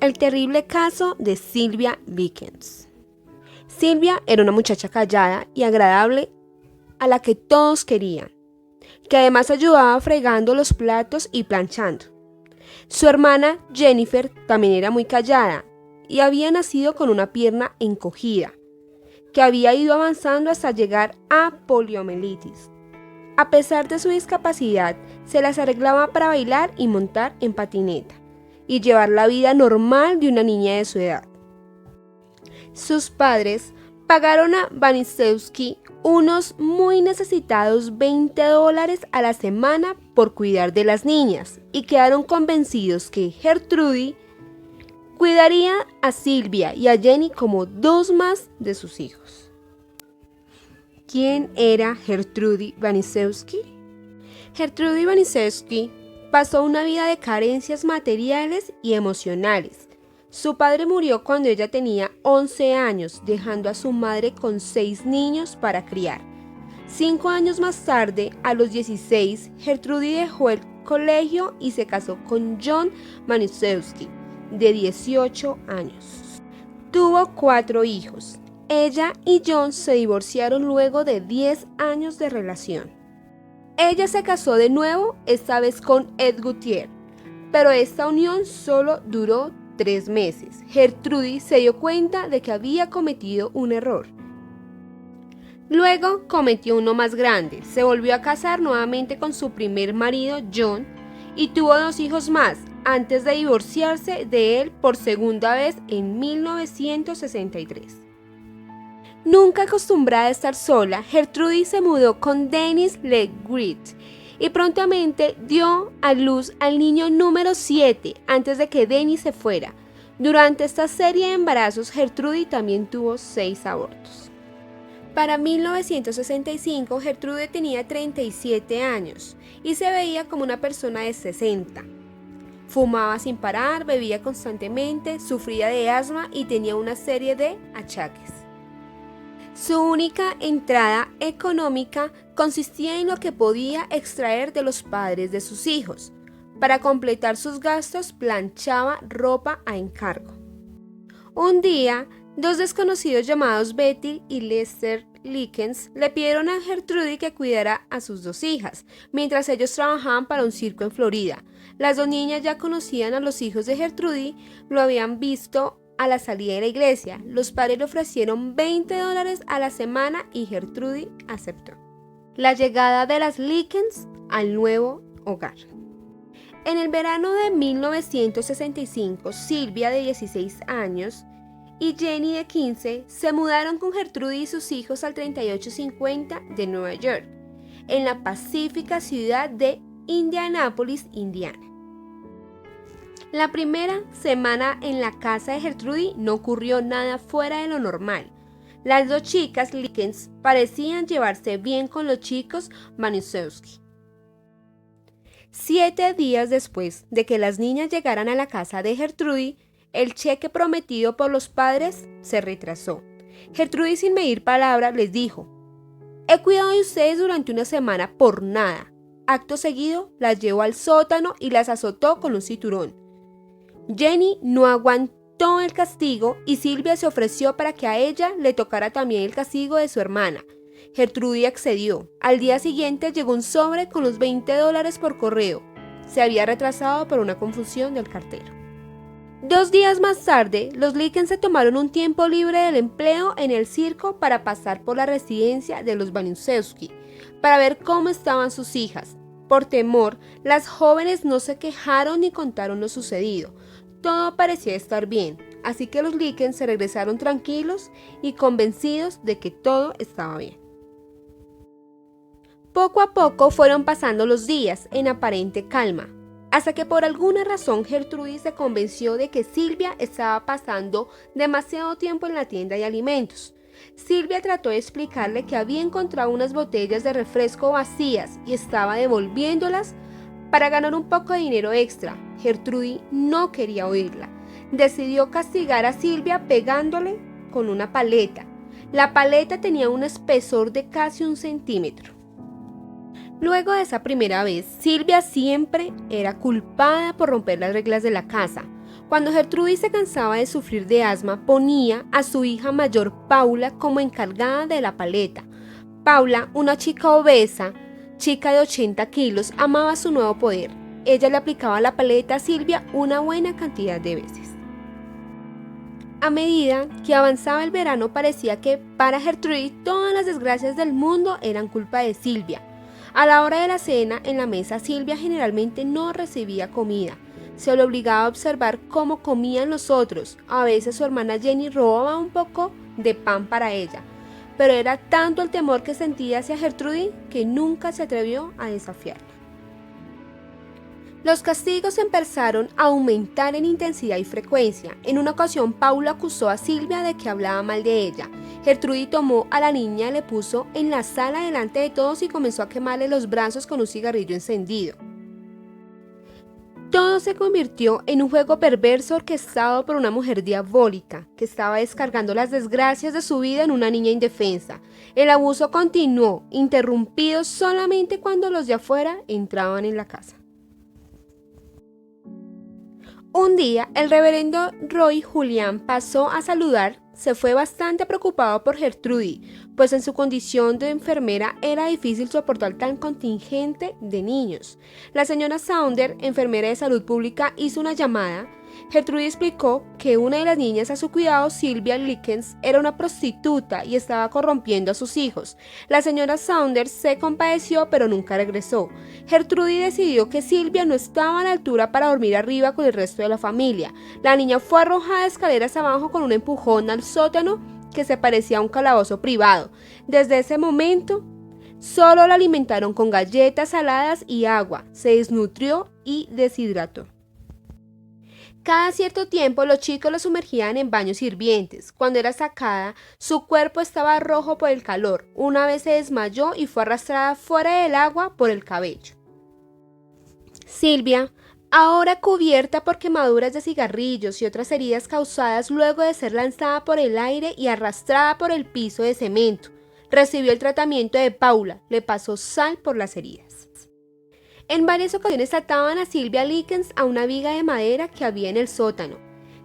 El terrible caso de Sylvia Likens. Sylvia era una muchacha callada y agradable a la que todos querían, que además ayudaba fregando los platos y planchando. Su hermana Jennifer también era muy callada y había nacido con una pierna encogida, que había ido avanzando hasta llegar a poliomielitis. A pesar de su discapacidad, se las arreglaba para bailar y montar en patineta y llevar la vida normal de una niña de su edad. Sus padres pagaron a Wanisewski unos muy necesitados $20 a la semana por cuidar de las niñas y quedaron convencidos que Gertrude cuidaría a Sylvia y a Jenny como dos más de sus hijos. ¿Quién era Gertrude Wanisewski? Gertrude Wanisewski pasó una vida de carencias materiales y emocionales. Su padre murió cuando ella tenía 11 años, dejando a su madre con 6 niños para criar. 5 años más tarde, a los 16, Gertrude dejó el colegio y se casó con John Wanisewski, de 18 años. Tuvo 4 hijos. Ella y John se divorciaron luego de 10 años de relación. Ella se casó de nuevo, esta vez con Ed Gutierrez, pero esta unión solo duró 3 meses. Gertrude se dio cuenta de que había cometido un error. Luego cometió uno más grande. Se volvió a casar nuevamente con su primer marido, John, y tuvo 2 hijos más, antes de divorciarse de él por segunda vez en 1963. Nunca acostumbrada a estar sola, Gertrude se mudó con Dennis Legreed y prontamente dio a luz al niño número 7 antes de que Dennis se fuera. Durante esta serie de embarazos, Gertrude también tuvo 6 abortos. Para 1965, Gertrude tenía 37 años y se veía como una persona de 60. Fumaba sin parar, bebía constantemente, sufría de asma y tenía una serie de achaques. Su única entrada económica consistía en lo que podía extraer de los padres de sus hijos. Para completar sus gastos, planchaba ropa a encargo. Un día, 2 desconocidos llamados Betty y Lester Likens le pidieron a Gertrude que cuidara a sus 2 hijas, mientras ellos trabajaban para un circo en Florida. Las 2 niñas ya conocían a los hijos de Gertrude, lo habían visto a la salida de la iglesia. Los padres le ofrecieron $20 a la semana y Gertrude aceptó. La llegada de las Likens al nuevo hogar. En el verano de 1965, Sylvia, de 16 años, y Jenny, de 15, se mudaron con Gertrude y sus hijos al 3850 de Nueva York, en la pacífica ciudad de Indianápolis, Indiana. La primera semana en la casa de Gertrude no ocurrió nada fuera de lo normal. Las 2 chicas Likens parecían llevarse bien con los chicos Wanisewski. 7 días después de que las niñas llegaran a la casa de Gertrude, el cheque prometido por los padres se retrasó. Gertrude, sin medir palabra, les dijo: «He cuidado de ustedes durante una semana por nada». Acto seguido, las llevó al sótano y las azotó con un cinturón. Jenny no aguantó el castigo y Sylvia se ofreció para que a ella le tocara también el castigo de su hermana. Gertrude accedió. Al día siguiente llegó un sobre con los $20 por correo. Se había retrasado por una confusión del cartero. 2 días más tarde, los Likens se tomaron un tiempo libre del empleo en el circo para pasar por la residencia de los Wanisewski para ver cómo estaban sus hijas. Por temor, las jóvenes no se quejaron ni contaron lo sucedido. Todo parecía estar bien, así que los Likens se regresaron tranquilos y convencidos de que todo estaba bien. Poco a poco fueron pasando los días en aparente calma, hasta que por alguna razón Gertrude se convenció de que Sylvia estaba pasando demasiado tiempo en la tienda de alimentos. Sylvia trató de explicarle que había encontrado unas botellas de refresco vacías y estaba devolviéndolas para ganar un poco de dinero extra. Gertrude no quería oírla. Decidió castigar a Sylvia pegándole con una paleta. La paleta tenía un espesor de casi 1 centímetro. Luego de esa primera vez, Sylvia siempre era culpada por romper las reglas de la casa. Cuando Gertrudis se cansaba de sufrir de asma, ponía a su hija mayor Paula como encargada de la paleta. Paula, una chica obesa, chica de 80 kilos, amaba su nuevo poder. Ella le aplicaba la paleta a Silvia una buena cantidad de veces. A medida que avanzaba el verano, parecía que para Gertrudis todas las desgracias del mundo eran culpa de Silvia. A la hora de la cena, en la mesa, Silvia generalmente no recibía comida. Se le obligaba a observar cómo comían los otros. A veces su hermana Jenny robaba un poco de pan para ella, pero era tanto el temor que sentía hacia Gertrudis que nunca se atrevió a desafiarla. Los castigos empezaron a aumentar en intensidad y frecuencia. En una ocasión, Paula acusó a Silvia de que hablaba mal de ella. Gertrudis tomó a la niña, le puso en la sala delante de todos y comenzó a quemarle los brazos con un cigarrillo encendido. Todo se convirtió en un juego perverso orquestado por una mujer diabólica que estaba descargando las desgracias de su vida en una niña indefensa. El abuso continuó, interrumpido solamente cuando los de afuera entraban en la casa. Un día, el reverendo Roy Julián pasó a saludar. Se fue bastante preocupado por Gertrudis, pues en su condición de enfermera era difícil soportar tal contingente de niños. La señora Saunders, enfermera de salud pública, hizo una llamada. Gertrudis explicó que una de las niñas a su cuidado, Sylvia Likens, era una prostituta y estaba corrompiendo a sus hijos. La señora Saunders se compadeció, pero nunca regresó. Gertrudis decidió que Sylvia no estaba a la altura para dormir arriba con el resto de la familia. La niña fue arrojada escaleras abajo con un empujón al sótano que se parecía a un calabozo privado. Desde ese momento, solo la alimentaron con galletas saladas y agua. Se desnutrió y deshidrató. Cada cierto tiempo los chicos la sumergían en baños hirvientes. Cuando era sacada, su cuerpo estaba rojo por el calor. Una vez se desmayó y fue arrastrada fuera del agua por el cabello. Silvia, ahora cubierta por quemaduras de cigarrillos y otras heridas causadas luego de ser lanzada por el aire y arrastrada por el piso de cemento, recibió el tratamiento de Paula, le pasó sal por las heridas. En varias ocasiones ataban a Sylvia Likens a una viga de madera que había en el sótano.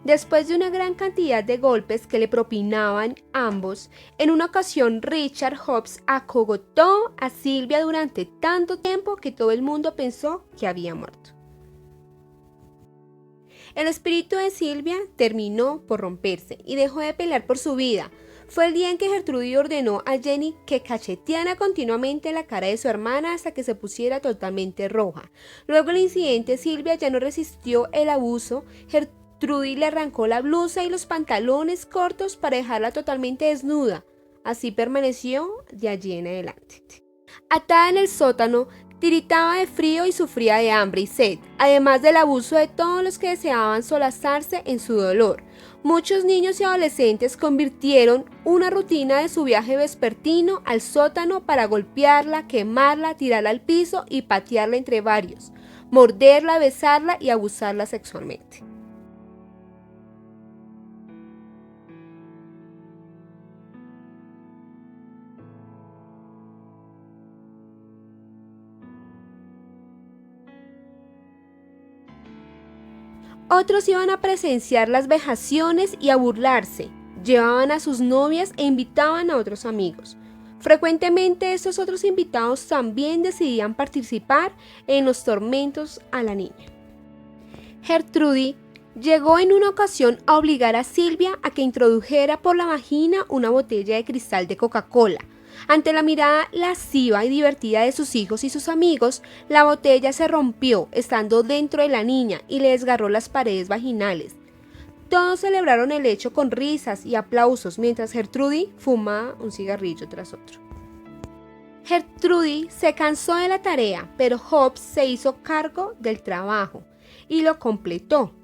Después de una gran cantidad de golpes que le propinaban ambos, en una ocasión Richard Hobbs acogotó a Sylvia durante tanto tiempo que todo el mundo pensó que había muerto. El espíritu de Sylvia terminó por romperse y dejó de pelear por su vida. Fue el día en que Gertrudis ordenó a Jenny que cacheteara continuamente la cara de su hermana hasta que se pusiera totalmente roja. Luego del incidente, Sylvia ya no resistió el abuso. Gertrudis le arrancó la blusa y los pantalones cortos para dejarla totalmente desnuda. Así permaneció de allí en adelante. Atada en el sótano, tiritaba de frío y sufría de hambre y sed, además del abuso de todos los que deseaban solazarse en su dolor. Muchos niños y adolescentes convirtieron una rutina de su viaje vespertino al sótano para golpearla, quemarla, tirarla al piso y patearla entre varios, morderla, besarla y abusarla sexualmente. Otros iban a presenciar las vejaciones y a burlarse, llevaban a sus novias e invitaban a otros amigos. Frecuentemente estos otros invitados también decidían participar en los tormentos a la niña. Gertrudis llegó en una ocasión a obligar a Silvia a que introdujera por la vagina una botella de cristal de Coca-Cola. Ante la mirada lasciva y divertida de sus hijos y sus amigos, la botella se rompió estando dentro de la niña y le desgarró las paredes vaginales. Todos celebraron el hecho con risas y aplausos mientras Gertrudis fumaba un cigarrillo tras otro. Gertrudis se cansó de la tarea, pero Hobbs se hizo cargo del trabajo y lo completó.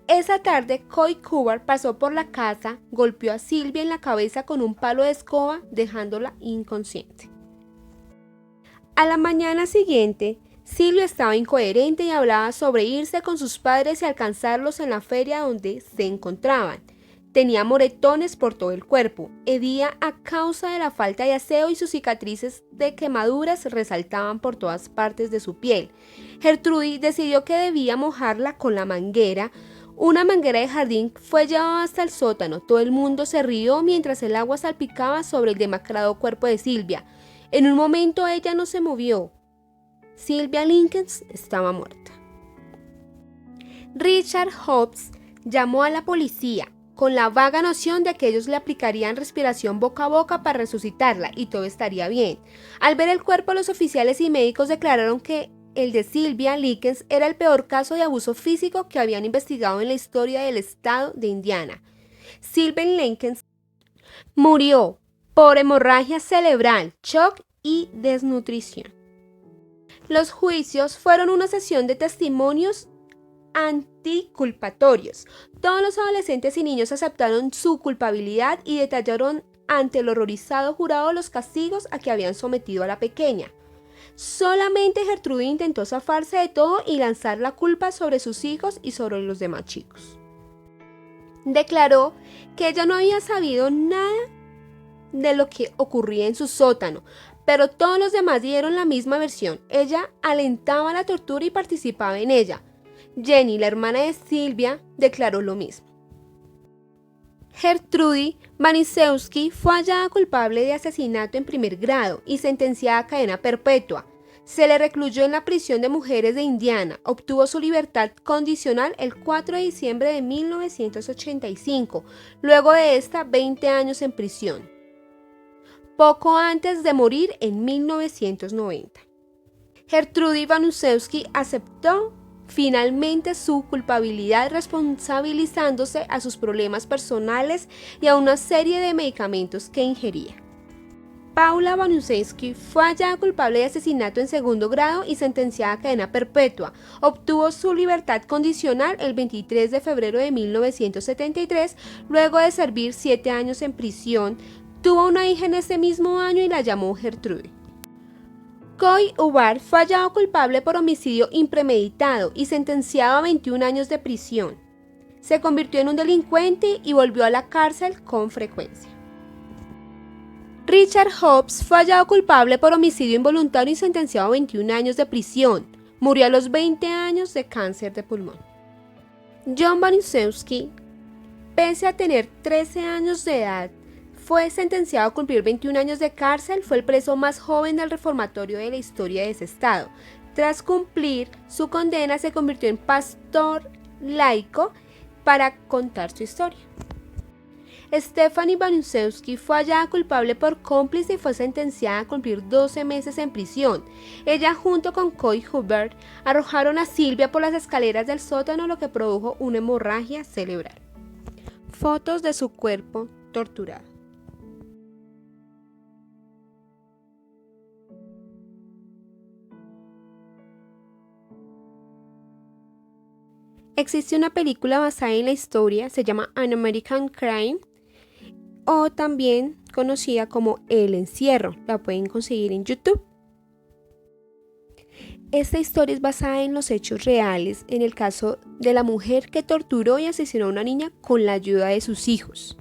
Esa tarde, Coy Cubar pasó por la casa, golpeó a Silvia en la cabeza con un palo de escoba, dejándola inconsciente. A la mañana siguiente, Silvia estaba incoherente y hablaba sobre irse con sus padres y alcanzarlos en la feria donde se encontraban. Tenía moretones por todo el cuerpo, hedía a causa de la falta de aseo y sus cicatrices de quemaduras resaltaban por todas partes de su piel. Gertrudis decidió que debía mojarla con la manguera. Una manguera de jardín fue llevada hasta el sótano. Todo el mundo se rió mientras el agua salpicaba sobre el demacrado cuerpo de Sylvia. En un momento ella no se movió. Sylvia Likens estaba muerta. Richard Hobbs llamó a la policía con la vaga noción de que ellos le aplicarían respiración boca a boca para resucitarla y todo estaría bien. Al ver el cuerpo, los oficiales y médicos declararon que el de Sylvia Likens era el peor caso de abuso físico que habían investigado en la historia del estado de Indiana. Sylvia Likens murió por hemorragia cerebral, shock y desnutrición. Los juicios fueron una sesión de testimonios anticulpatorios. Todos los adolescentes y niños aceptaron su culpabilidad y detallaron ante el horrorizado jurado los castigos a que habían sometido a la pequeña. Solamente Gertrude intentó zafarse de todo y lanzar la culpa sobre sus hijos y sobre los demás chicos. Declaró que ella no había sabido nada de lo que ocurría en su sótano, pero todos los demás dieron la misma versión. Ella alentaba la tortura y participaba en ella. Jenny, la hermana de Sylvia, declaró lo mismo. Gertrude Baniszewski fue hallada culpable de asesinato en primer grado y sentenciada a cadena perpetua. Se le recluyó en la prisión de mujeres de Indiana. Obtuvo su libertad condicional el 4 de diciembre de 1985, luego de esta 20 años en prisión, poco antes de morir en 1990. Gertrude Baniszewski aceptó finalmente su culpabilidad, responsabilizándose a sus problemas personales y a una serie de medicamentos que ingería. Paula Baniszewski fue hallada culpable de asesinato en segundo grado y sentenciada a cadena perpetua. Obtuvo su libertad condicional el 23 de febrero de 1973, luego de servir 7 años en prisión. Tuvo una hija en ese mismo año y la llamó Gertrude. Coy Hubbard fue hallado culpable por homicidio impremeditado y sentenciado a 21 años de prisión. Se convirtió en un delincuente y volvió a la cárcel con frecuencia. Richard Hobbs fue hallado culpable por homicidio involuntario y sentenciado a 21 años de prisión. Murió a los 20 años de cáncer de pulmón. John Baniszewski, pese a tener 13 años de edad, fue sentenciado a cumplir 21 años de cárcel. Fue el preso más joven del reformatorio de la historia de ese estado. Tras cumplir su condena, se convirtió en pastor laico para contar su historia. Stephanie Baniszewski fue hallada culpable por cómplice y fue sentenciada a cumplir 12 meses en prisión. Ella, junto con Coy Hubbard, arrojaron a Sylvia por las escaleras del sótano, lo que produjo una hemorragia cerebral. Fotos de su cuerpo torturado. Existe una película basada en la historia, se llama An American Crime, o también conocida como El Encierro. La pueden conseguir en YouTube. Esta historia es basada en los hechos reales, en el caso de la mujer que torturó y asesinó a una niña con la ayuda de sus hijos.